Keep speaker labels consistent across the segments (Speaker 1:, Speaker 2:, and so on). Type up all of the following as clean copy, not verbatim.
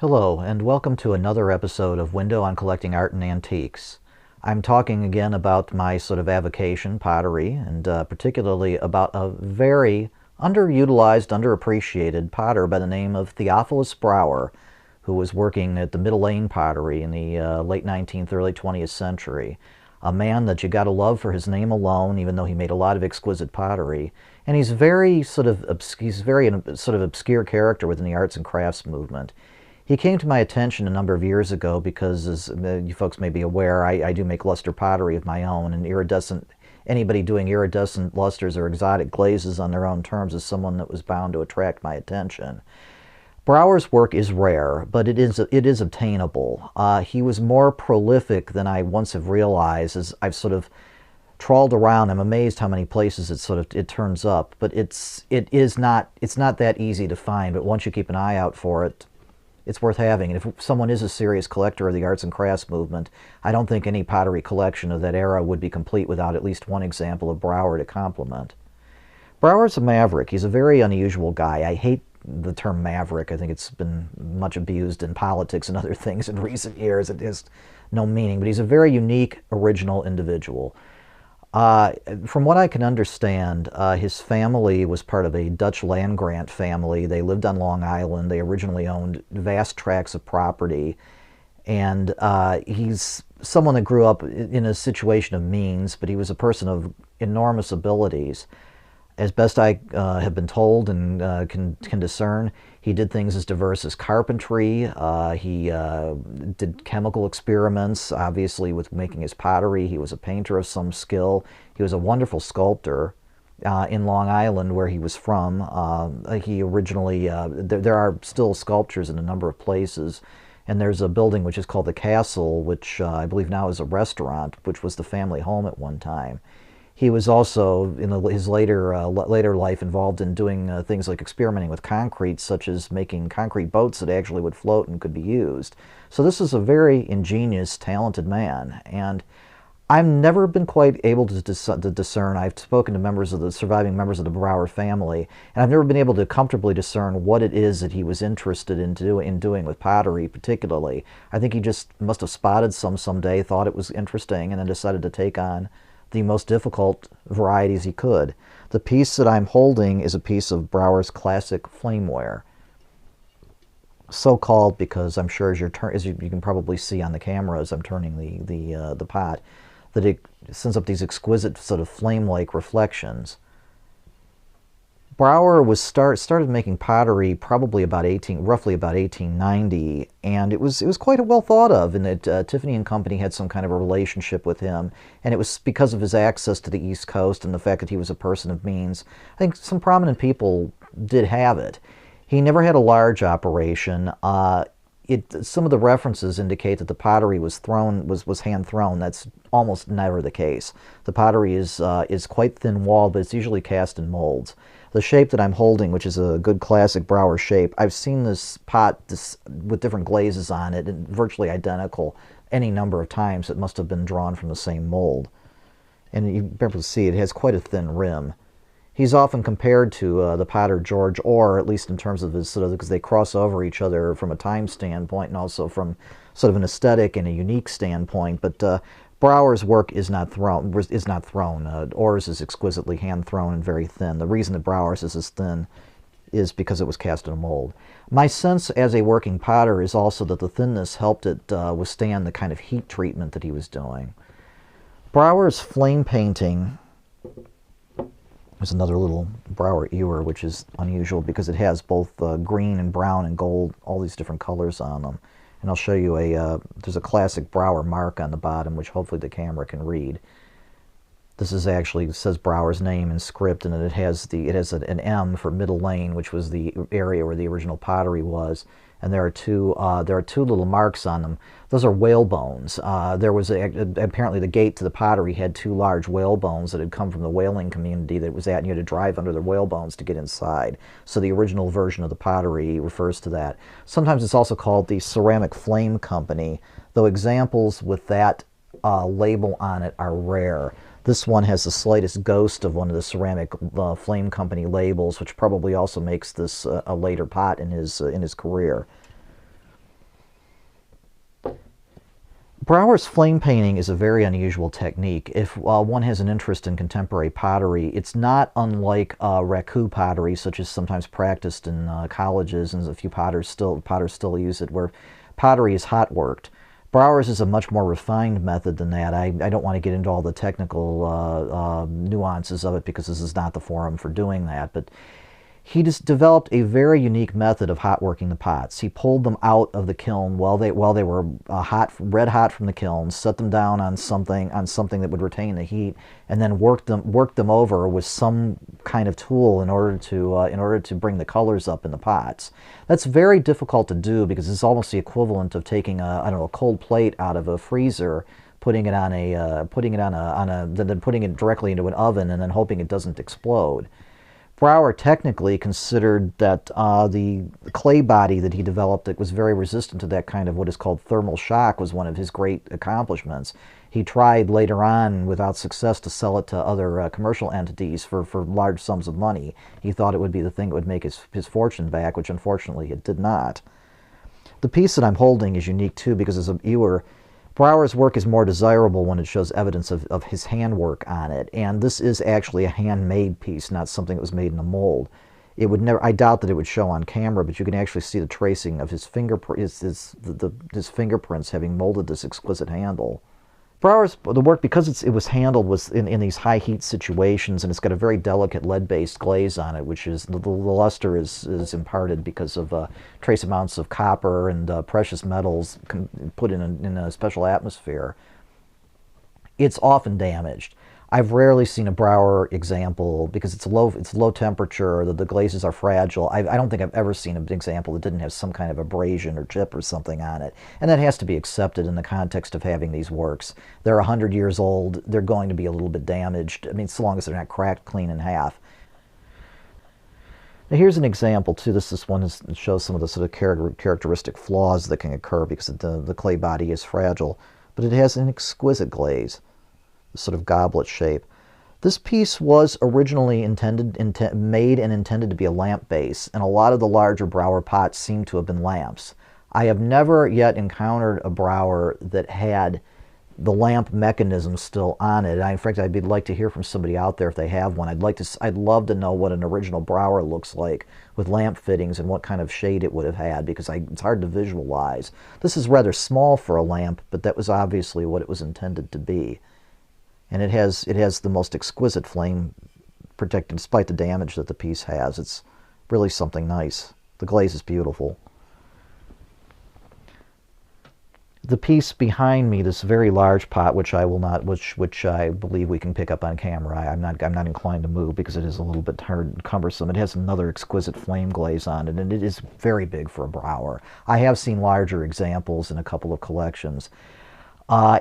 Speaker 1: Hello, and welcome to another episode of Window on Collecting Art and Antiques. I'm talking again about my sort of avocation, pottery, and particularly about a very underutilized, underappreciated potter by the name of Theophilus Brouwer, who was working at the Lane Pottery in the late 19th, early 20th century. A man that you gotta love for his name alone, even though he made a lot of exquisite pottery. And he's very sort of obscure character within the arts and crafts movement. He came to my attention a number of years ago because, as you folks may be aware, I do make luster pottery of my own, and anybody doing iridescent lusters or exotic glazes on their own terms is someone that was bound to attract my attention. Brouwer's work is rare, but it is obtainable. He was more prolific than I once have realized as I've sort of trawled around. I'm amazed how many places it turns up, but it's not that easy to find. But once you keep an eye out for it, it's worth having. And if someone is a serious collector of the arts and crafts movement, I don't think any pottery collection of that era would be complete without at least one example of Brouwer to complement. Brouwer's a maverick. He's a very unusual guy. I hate the term maverick. I think it's been much abused in politics and other things in recent years. It has no meaning, but he's a very unique, original individual. From what I can understand, his family was part of a Dutch land grant family. They lived on Long Island. They originally owned vast tracts of property. And he's someone that grew up in a situation of means, but he was a person of enormous abilities. As best I have been told and can discern, he did things as diverse as carpentry. He did chemical experiments, obviously, with making his pottery. He was a painter of some skill. He was a wonderful sculptor in Long Island, where he was from. He originally, there are still sculptures in a number of places. And there's a building which is called the Castle, which I believe now is a restaurant, which was the family home at one time. He was also, in his later life, involved in doing things like experimenting with concrete, such as making concrete boats that actually would float and could be used. So this is a very ingenious, talented man, and I've never been quite able to discern. I've spoken to surviving members of the Brouwer family, and I've never been able to comfortably discern what it is that he was interested in doing with pottery particularly. I think he just must have spotted someday, thought it was interesting, and then decided to take on the most difficult varieties he could. The piece that I'm holding is a piece of Brouwer's classic flameware. So called because I'm sure as you can probably see on the camera as I'm turning the pot, that it sends up these exquisite sort of flame-like reflections. Brouwer started making pottery probably roughly about 1890, and it was quite well thought of, and that Tiffany and Company had some kind of a relationship with him, and it was because of his access to the East Coast and the fact that he was a person of means. I think some prominent people did have it. He never had a large operation. Some of the references indicate that the pottery was hand thrown. That's almost never the case. The pottery is quite thin walled, but it's usually cast in molds. The shape that I'm holding, which is a good classic Brouwer shape, I've seen this pot with different glazes on it, and virtually identical any number of times. It must have been drawn from the same mold. And you can be able to see it has quite a thin rim. He's often compared to the potter George Orr, at least in terms of his because they cross over each other from a time standpoint and also from sort of an aesthetic and a unique standpoint. But Brouwer's work is not thrown. Orr's is exquisitely hand-thrown and very thin. The reason that Brouwer's is as thin is because it was cast in a mold. My sense as a working potter is also that the thinness helped it withstand the kind of heat treatment that he was doing. Brouwer's flame painting, there's another little Brouwer ewer, which is unusual because it has both green and brown and gold, all these different colors on them. And I'll show you there's a classic Brouwer mark on the bottom, which hopefully the camera can read. This is actually, says Brouwer's name in script, and it has an M for Middle Lane, which was the area where the original pottery was. And there are two little marks on them. Those are whale bones. Apparently the gate to the pottery had two large whale bones that had come from the whaling community that it was at, and you had to drive under the whale bones to get inside. So the original version of the pottery refers to that. Sometimes it's also called the Ceramic Flame Company, though examples with that label on it are rare. This one has the slightest ghost of one of the Ceramic Flame Company labels, which probably also makes this a later pot in his career. Brouwer's flame painting is a very unusual technique. If one has an interest in contemporary pottery, it's not unlike raku pottery, such as sometimes practiced in colleges, and a few potters still use it, where pottery is hot worked. Brouwer's is a much more refined method than that. I don't want to get into all the technical nuances of it because this is not the forum for doing that, but he just developed a very unique method of hot working the pots. He pulled them out of the kiln while they were red hot from the kiln, set them down on something that would retain the heat, and then worked them over with some kind of tool in order to bring the colors up in the pots. That's very difficult to do because it's almost the equivalent of taking a cold plate out of a freezer, putting it directly into an oven, and then hoping it doesn't explode. Brouwer technically considered that the clay body that he developed that was very resistant to that kind of what is called thermal shock was one of his great accomplishments. He tried later on without success to sell it to other commercial entities for large sums of money. He thought it would be the thing that would make his fortune back, which unfortunately it did not. The piece that I'm holding is unique too because as a viewer, Brouwer's work is more desirable when it shows evidence of his handwork on it, and this is actually a handmade piece, not something that was made in a mold. It would never. I doubt that it would show on camera, but you can actually see the tracing of his fingerprints having molded this exquisite handle. The work, because it was handled, was in these high heat situations, and it's got a very delicate lead-based glaze on it, which is the luster is imparted because of trace amounts of copper and precious metals put in a special atmosphere. It's often damaged. I've rarely seen a Brouwer example because it's low temperature. The glazes are fragile. I don't think I've ever seen an example that didn't have some kind of abrasion or chip or something on it, and that has to be accepted in the context of having these works. They're 100 years old. They're going to be a little bit damaged. I mean, so long as they're not cracked clean in half. Now here's an example too. This one shows some of the sort of characteristic flaws that can occur because the clay body is fragile, but it has an exquisite glaze. Sort of goblet shape. This piece was originally made and intended to be a lamp base, and a lot of the larger Brouwer pots seem to have been lamps. I have never yet encountered a Brouwer that had the lamp mechanism still on it. In fact, I'd like to hear from somebody out there if they have one. I'd love to know what an original Brouwer looks like with lamp fittings and what kind of shade it would have had, because it's hard to visualize. This is rather small for a lamp, but that was obviously what it was intended to be. And it has the most exquisite flame protected, despite the damage that the piece has. It's really something nice. The glaze is beautiful. The piece behind me, this very large pot, which I believe we can pick up on camera. I'm not inclined to move because it is a little bit hard and cumbersome. It has another exquisite flame glaze on it, and it is very big for a Brouwer. I have seen larger examples in a couple of collections.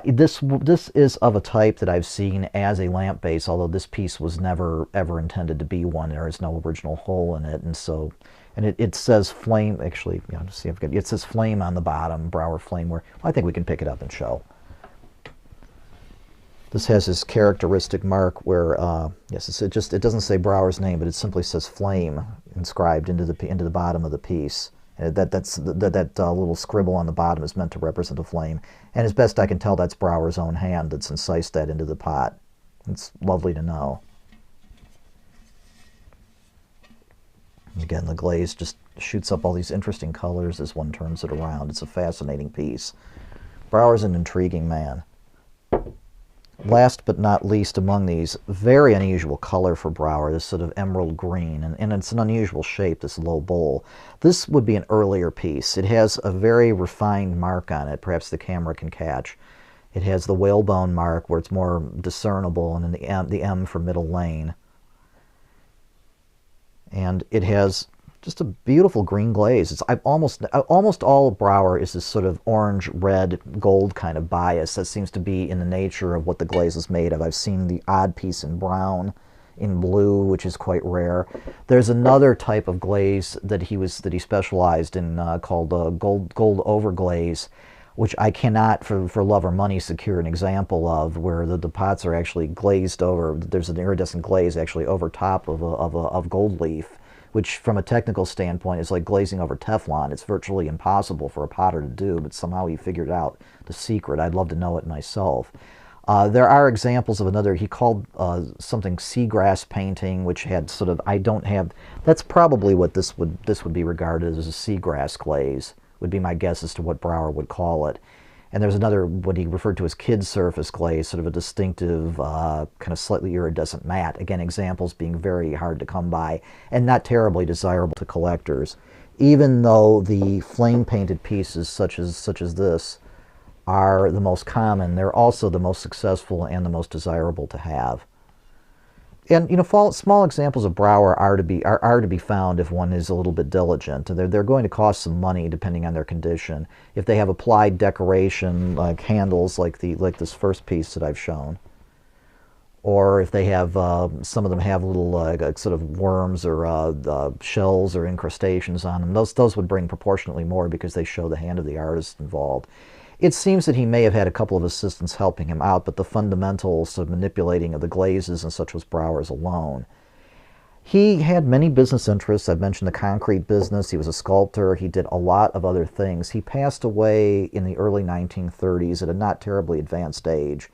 Speaker 1: This is of a type that I've seen as a lamp base, although this piece was never ever intended to be one. There is no original hole in it, and it says flame. Actually, see if it says flame on the bottom, Brouwer flame. Where I think we can pick it up and show. This has this characteristic mark where yes, it doesn't say Brouwer's name, but it simply says flame inscribed into the bottom of the piece. That little scribble on the bottom is meant to represent a flame, and as best I can tell, that's Brouwer's own hand that's incised that into the pot. It's lovely to know. Again, the glaze just shoots up all these interesting colors as one turns it around. It's a fascinating piece. Brouwer's an intriguing man. Last but not least among these, very unusual color for Brouwer, this sort of emerald green, and it's an unusual shape, this low bowl. This would be an earlier piece. It has a very refined mark on it, perhaps the camera can catch. It has the whalebone mark where it's more discernible, and then the M for middle lane. And it has just a beautiful green glaze. It's almost all of Brouwer is this sort of orange, red, gold kind of bias. That seems to be in the nature of what the glaze is made of. I've seen the odd piece in brown, in blue, which is quite rare. There's another type of glaze that he specialized in called gold overglaze, which I cannot, for love or money, secure an example of, where the pots are actually glazed over. There's an iridescent glaze actually over top of gold leaf, which from a technical standpoint is like glazing over Teflon. It's virtually impossible for a potter to do, but somehow he figured out the secret. I'd love to know it myself. There are examples of another, he called something seagrass painting, which had sort of, I don't have, that's probably what this would be regarded as a seagrass glaze, would be my guess as to what Brouwer would call it. And there's another, what he referred to as kid surface glaze, sort of a distinctive, kind of slightly iridescent matte. Again, examples being very hard to come by and not terribly desirable to collectors. Even though the flame-painted pieces, such as this, are the most common, they're also the most successful and the most desirable to have. And you know, small examples of Brouwer are to be found if one is a little bit diligent. They're going to cost some money depending on their condition. If they have applied decoration like handles, like this first piece that I've shown, or if they have some of them have little sort of worms or shells or incrustations on them, those would bring proportionately more because they show the hand of the artist involved. It seems that he may have had a couple of assistants helping him out, but the fundamental sort of manipulating of the glazes and such was Brouwer's alone. He had many business interests. I've mentioned the concrete business. He was a sculptor. He did a lot of other things. He passed away in the early 1930s at a not terribly advanced age.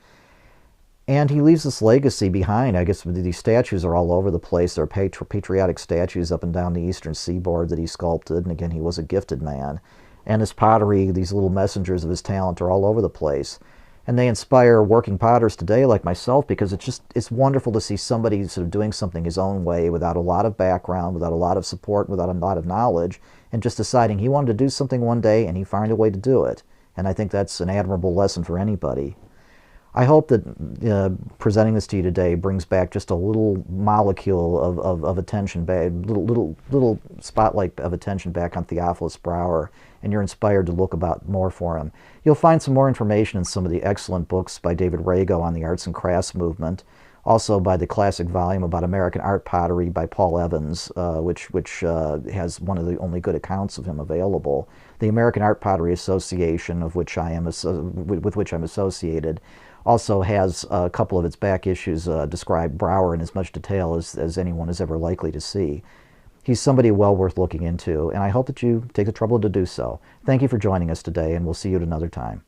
Speaker 1: And he leaves this legacy behind. I guess these statues are all over the place. There are patriotic statues up and down the eastern seaboard that he sculpted. And again, he was a gifted man. And his pottery, these little messengers of his talent, are all over the place. And they inspire working potters today like myself, because it's wonderful to see somebody sort of doing something his own way without a lot of background, without a lot of support, without a lot of knowledge, and just deciding he wanted to do something one day and he found a way to do it. And I think that's an admirable lesson for anybody. I hope that presenting this to you today brings back just a little molecule of attention back, little spotlight of attention back on Theophilus Brouwer, and you're inspired to look about more for him. You'll find some more information in some of the excellent books by David Rago on the arts and crafts movement, also by the classic volume about American art pottery by Paul Evans, which has one of the only good accounts of him available. The American Art Pottery Association, with which I'm associated, also has a couple of its back issues describe Brouwer in as much detail as anyone is ever likely to see. He's somebody well worth looking into, and I hope that you take the trouble to do so. Thank you for joining us today, and we'll see you at another time.